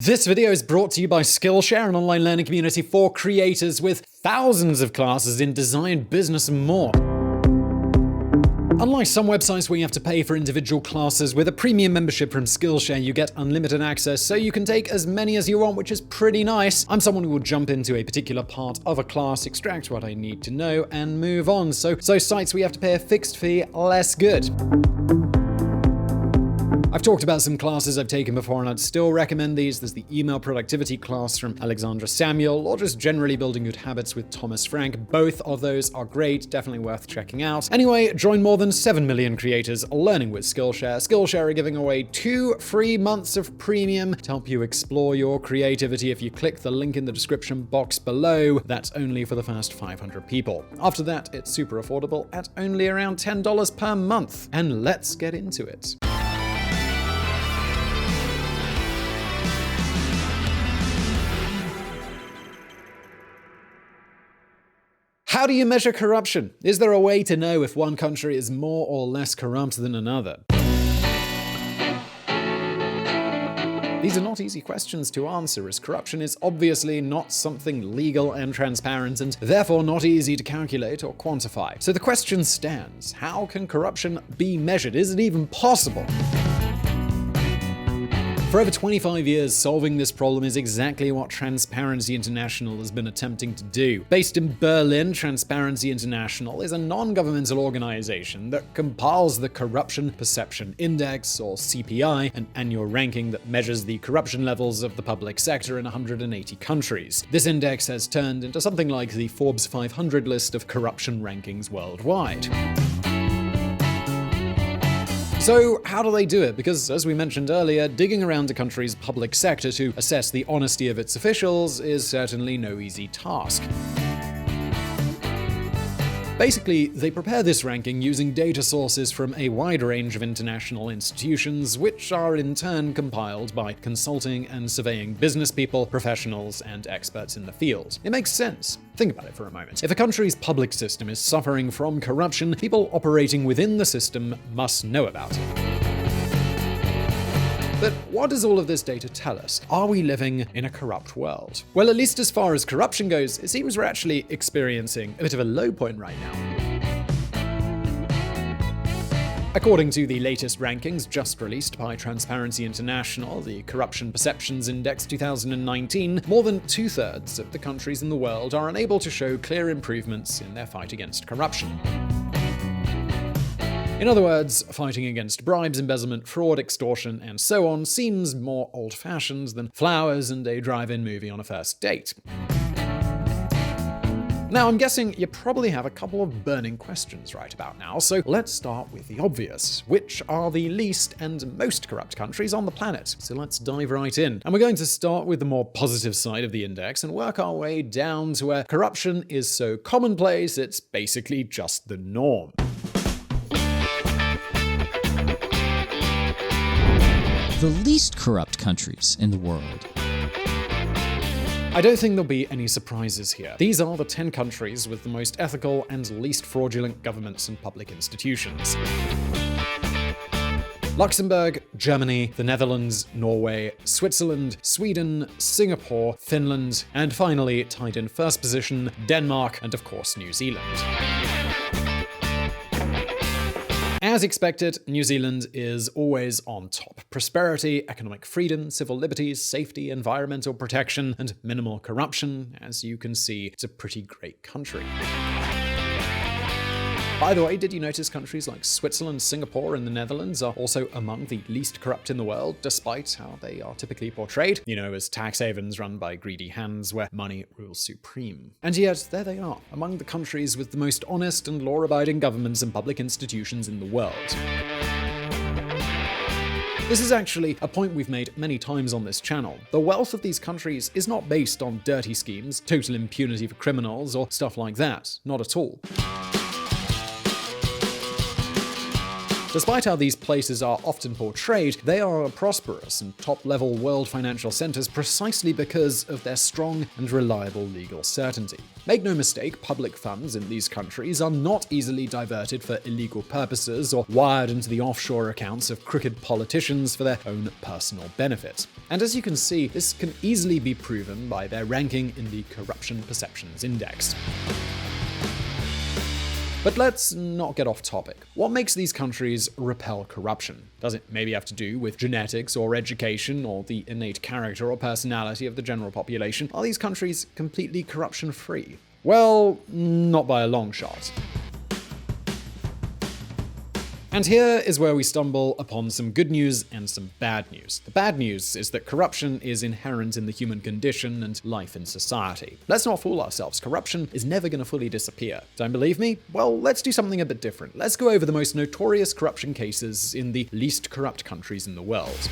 This video is brought to you by Skillshare, an online learning community for creators with thousands of classes in design, business, and more. Unlike some websites where you have to pay for individual classes, with a premium membership from Skillshare, you get unlimited access, so you can take as many as you want, which is pretty nice. I'm someone who will jump into a particular part of a class, extract what I need to know, and move on. So sites where you have to pay a fixed fee, less good. I've talked about some classes I've taken before, and I'd still recommend these. There's the email productivity class from Alexandra Samuel, or just generally building good habits with Thomas Frank. Both of those are great, definitely worth checking out. Anyway, join more than 7 million creators learning with Skillshare. Skillshare are giving away 2 free months of premium to help you explore your creativity. If you click the link in the description box below, that's only for the first 500 people. After that, it's super affordable at only around $10 per month. And let's get into it. How do you measure corruption? Is there a way to know if one country is more or less corrupt than another? These are not easy questions to answer, as corruption is obviously not something legal and transparent, and therefore not easy to calculate or quantify. So the question stands: how can corruption be measured? Is it even possible? For over 25 years, solving this problem is exactly what Transparency International has been attempting to do. Based in Berlin, Transparency International is a non-governmental organization that compiles the Corruption Perception Index, or CPI, an annual ranking that measures the corruption levels of the public sector in 180 countries. This index has turned into something like the Forbes 500 list of corruption rankings worldwide. So how do they do it? Because, as we mentioned earlier, digging around a country's public sector to assess the honesty of its officials is certainly no easy task. Basically, they prepare this ranking using data sources from a wide range of international institutions, which are in turn compiled by consulting and surveying business people, professionals, and experts in the field. It makes sense. Think about it for a moment. If a country's public system is suffering from corruption, people operating within the system must know about it. But what does all of this data tell us? Are we living in a corrupt world? Well, at least as far as corruption goes, it seems we're actually experiencing a bit of a low point right now. According to the latest rankings just released by Transparency International, the Corruption Perceptions Index 2019, more than 2/3 of the countries in the world are unable to show clear improvements in their fight against corruption. In other words, fighting against bribes, embezzlement, fraud, extortion, and so on seems more old-fashioned than flowers and a drive-in movie on a first date. Now, I'm guessing you probably have a couple of burning questions right about now, so let's start with the obvious. Which are the least and most corrupt countries on the planet? So let's dive right in. And we're going to start with the more positive side of the index and work our way down to where corruption is so commonplace it's basically just the norm. The least corrupt countries in the world. I don't think there'll be any surprises here. These are the 10 countries with the most ethical and least fraudulent governments and public institutions. Luxembourg, Germany, the Netherlands, Norway, Switzerland, Sweden, Singapore, Finland, and finally, tied in first position, Denmark, and of course, New Zealand. As expected, New Zealand is always on top. Prosperity, economic freedom, civil liberties, safety, environmental protection, and minimal corruption. As you can see, it's a pretty great country. By the way, did you notice countries like Switzerland, Singapore, and the Netherlands are also among the least corrupt in the world, despite how they are typically portrayed? You know, as tax havens run by greedy hands where money rules supreme. And yet, there they are, among the countries with the most honest and law-abiding governments and public institutions in the world. This is actually a point we've made many times on this channel. The wealth of these countries is not based on dirty schemes, total impunity for criminals, or stuff like that. Not at all. Despite how these places are often portrayed, they are prosperous and top-level world financial centers precisely because of their strong and reliable legal certainty. Make no mistake, public funds in these countries are not easily diverted for illegal purposes or wired into the offshore accounts of crooked politicians for their own personal benefit. And as you can see, this can easily be proven by their ranking in the Corruption Perceptions Index. But let's not get off topic. What makes these countries repel corruption? Does it maybe have to do with genetics or education or the innate character or personality of the general population? Are these countries completely corruption-free? Well, not by a long shot. And here is where we stumble upon some good news and some bad news. The bad news is that corruption is inherent in the human condition and life in society. Let's not fool ourselves. Corruption is never going to fully disappear. Don't believe me? Well, let's do something a bit different. Let's go over the most notorious corruption cases in the least corrupt countries in the world.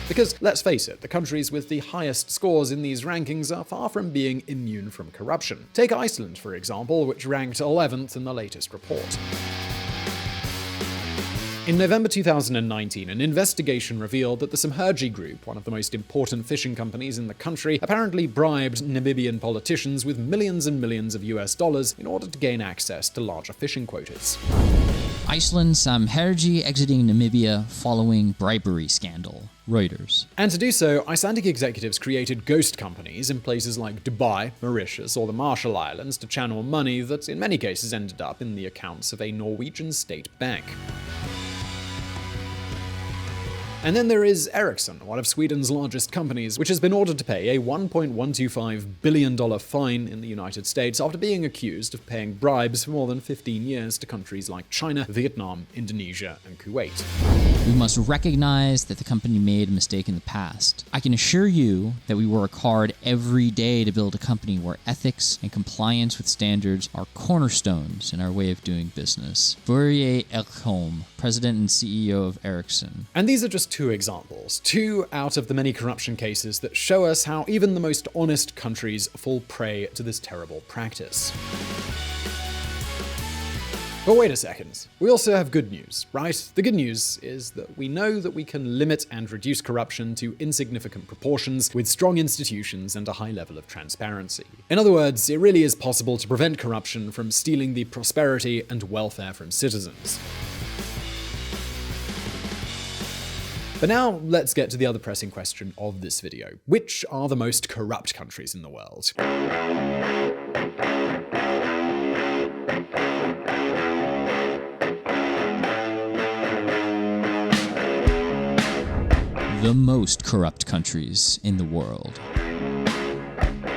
Because, let's face it, the countries with the highest scores in these rankings are far from being immune from corruption. Take Iceland, for example, which ranked 11th in the latest report. In November 2019, an investigation revealed that the Samherji Group, one of the most important fishing companies in the country, apparently bribed Namibian politicians with millions and millions of US dollars in order to gain access to larger fishing quotas. Iceland Samherji exiting Namibia following bribery scandal. Reuters. And to do so, Icelandic executives created ghost companies in places like Dubai, Mauritius, or the Marshall Islands to channel money that in many cases ended up in the accounts of a Norwegian state bank. And then there is Ericsson, one of Sweden's largest companies, which has been ordered to pay a $1.125 billion fine in the United States after being accused of paying bribes for more than 15 years to countries like China, Vietnam, Indonesia, and Kuwait. We must recognize that the company made a mistake in the past. I can assure you that we work hard every day to build a company where ethics and compliance with standards are cornerstones in our way of doing business. Börje Ekholm, President and CEO of Ericsson. And these are just two examples, two out of the many corruption cases that show us how even the most honest countries fall prey to this terrible practice. But wait a second, we also have good news, right? The good news is that we know that we can limit and reduce corruption to insignificant proportions with strong institutions and a high level of transparency. In other words, it really is possible to prevent corruption from stealing the prosperity and welfare from citizens. But now, let's get to the other pressing question of this video. Which are the most corrupt countries in the world? The most corrupt countries in the world.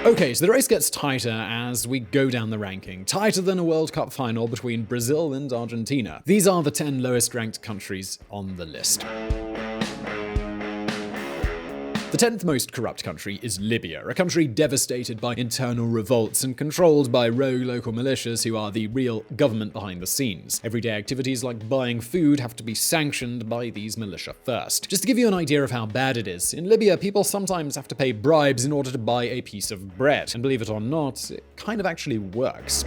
Okay, so the race gets tighter as we go down the ranking, tighter than a World Cup final between Brazil and Argentina. These are the 10 lowest ranked countries on the list. The 10th most corrupt country is Libya, a country devastated by internal revolts and controlled by rogue local militias who are the real government behind the scenes. Everyday activities like buying food have to be sanctioned by these militia first. Just to give you an idea of how bad it is, in Libya people sometimes have to pay bribes in order to buy a piece of bread. And believe it or not, it kind of actually works.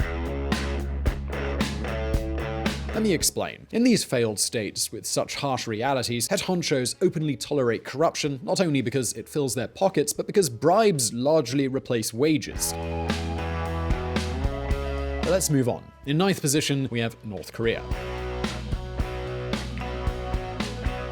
Let me explain. In these failed states with such harsh realities, head honchos openly tolerate corruption, not only because it fills their pockets, but because bribes largely replace wages. But let's move on. In 9th position, we have North Korea.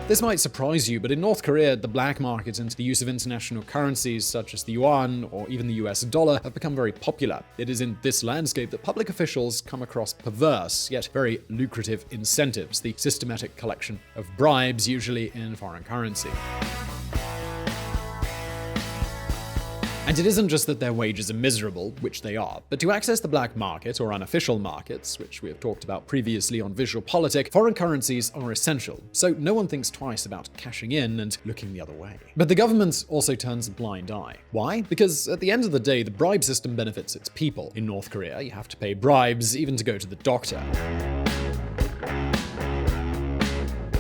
This might surprise you, but in North Korea, the black market and the use of international currencies such as the yuan or even the US dollar have become very popular. It is in this landscape that public officials come across perverse, yet very lucrative incentives, the systematic collection of bribes, usually in foreign currency. And it isn't just that their wages are miserable, which they are, but to access the black market or unofficial markets, which we have talked about previously on VisualPolitik, foreign currencies are essential, so no one thinks twice about cashing in and looking the other way. But the government also turns a blind eye. Why? Because at the end of the day, the bribe system benefits its people. In North Korea, you have to pay bribes even to go to the doctor.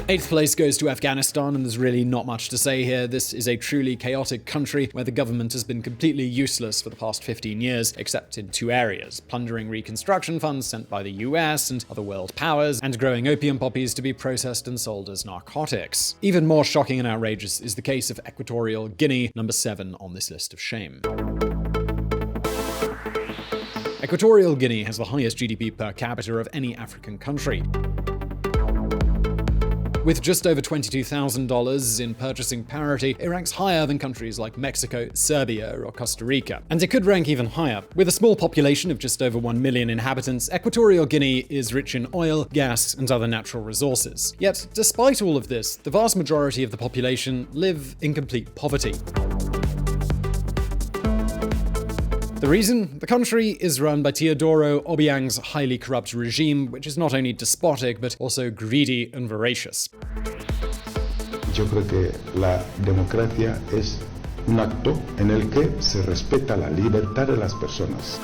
8th place goes to Afghanistan, and there's really not much to say here. This is a truly chaotic country where the government has been completely useless for the past 15 years, except in two areas: plundering reconstruction funds sent by the US and other world powers, and growing opium poppies to be processed and sold as narcotics. Even more shocking and outrageous is the case of Equatorial Guinea, number 7 on this list of shame. Equatorial Guinea has the highest GDP per capita of any African country. With just over $22,000 in purchasing parity, it ranks higher than countries like Mexico, Serbia, or Costa Rica. And it could rank even higher. With a small population of just over 1 million inhabitants, Equatorial Guinea is rich in oil, gas, and other natural resources. Yet, despite all of this, the vast majority of the population live in complete poverty. The reason? The country is run by Teodoro Obiang's highly corrupt regime, which is not only despotic, but also greedy and voracious. Yo creo que la democracia es un acto en el que se respeta la libertad de las personas.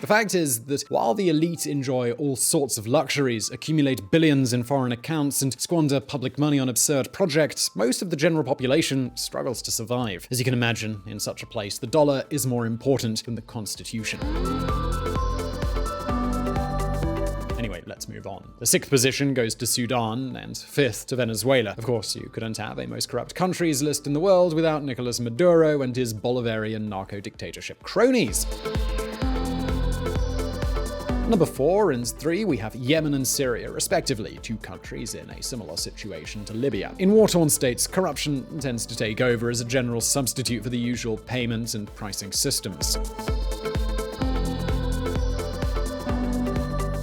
The fact is that while the elite enjoy all sorts of luxuries, accumulate billions in foreign accounts, and squander public money on absurd projects, most of the general population struggles to survive. As you can imagine, in such a place, the dollar is more important than the Constitution. Anyway, let's move on. The 6th position goes to Sudan, and 5th to Venezuela. Of course, you couldn't have a most corrupt countries list in the world without Nicolas Maduro and his Bolivarian narco-dictatorship cronies. Number 4 and 3, we have Yemen and Syria, respectively, 2 countries in a similar situation to Libya. In war-torn states, corruption tends to take over as a general substitute for the usual payment and pricing systems.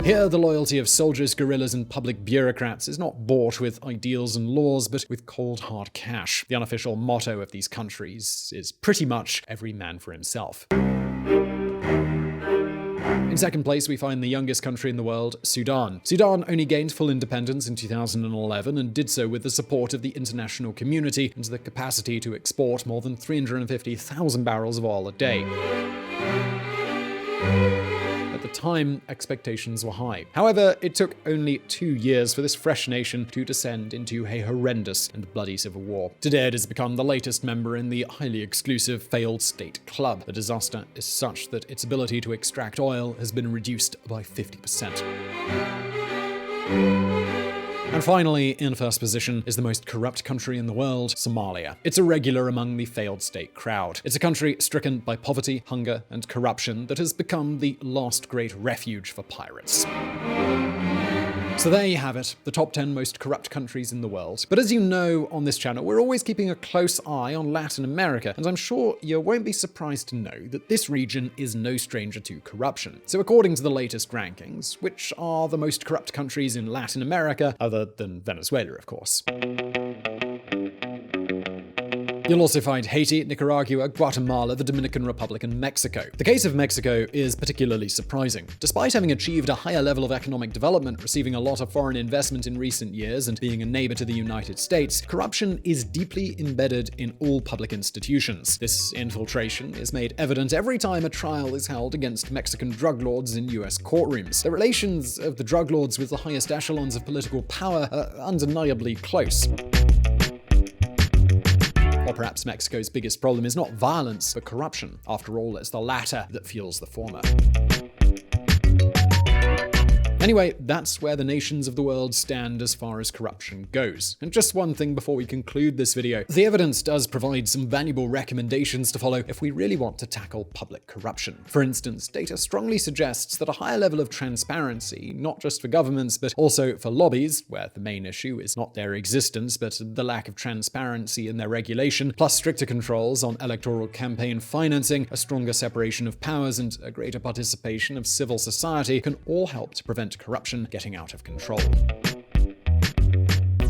Here, the loyalty of soldiers, guerrillas, and public bureaucrats is not bought with ideals and laws, but with cold, hard cash. The unofficial motto of these countries is pretty much every man for himself. In 2nd place, we find the youngest country in the world, Sudan. Sudan only gained full independence in 2011 and did so with the support of the international community and the capacity to export more than 350,000 barrels of oil a day. At the time, expectations were high. However, it took only 2 years for this fresh nation to descend into a horrendous and bloody civil war. Today, it has become the latest member in the highly exclusive failed state club. The disaster is such that its ability to extract oil has been reduced by 50%. And finally, in 1st position is the most corrupt country in the world, Somalia. It's a regular among the failed state crowd. It's a country stricken by poverty, hunger, and corruption that has become the last great refuge for pirates. So there you have it, the top 10 most corrupt countries in the world. But as you know on this channel, we're always keeping a close eye on Latin America, and I'm sure you won't be surprised to know that this region is no stranger to corruption. So according to the latest rankings, which are the most corrupt countries in Latin America, other than Venezuela, of course? You'll also find Haiti, Nicaragua, Guatemala, the Dominican Republic, and Mexico. The case of Mexico is particularly surprising. Despite having achieved a higher level of economic development, receiving a lot of foreign investment in recent years, and being a neighbor to the United States, corruption is deeply embedded in all public institutions. This infiltration is made evident every time a trial is held against Mexican drug lords in US courtrooms. The relations of the drug lords with the highest echelons of political power are undeniably close. Or perhaps Mexico's biggest problem is not violence, but corruption. After all, it's the latter that fuels the former. Anyway, that's where the nations of the world stand as far as corruption goes. And just one thing before we conclude this video. The evidence does provide some valuable recommendations to follow if we really want to tackle public corruption. For instance, data strongly suggests that a higher level of transparency, not just for governments, but also for lobbies, where the main issue is not their existence, but the lack of transparency in their regulation, plus stricter controls on electoral campaign financing, a stronger separation of powers, and a greater participation of civil society can all help to prevent corruption getting out of control.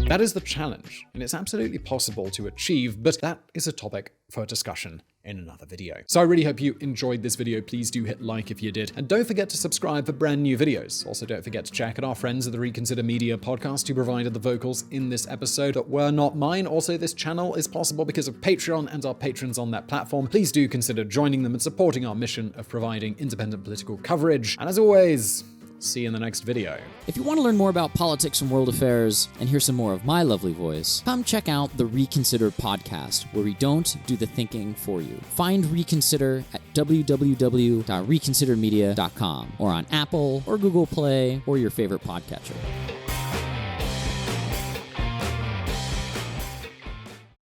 That is the challenge, and it's absolutely possible to achieve, but that is a topic for discussion in another video. So I really hope you enjoyed this video. Please do hit like if you did, and don't forget to subscribe for brand new videos. Also, don't forget to check out our friends at the Reconsider Media podcast who provided the vocals in this episode that were not mine. Also, this channel is possible because of Patreon and our patrons on that platform. Please do consider joining them and supporting our mission of providing independent political coverage. And as always, See you in the next video. If you want to learn more about politics and world affairs and hear some more of my lovely voice, come check out the Reconsider podcast, where we don't do the thinking for you. Find Reconsider at www.reconsidermedia.com or on Apple or Google Play or your favorite podcatcher.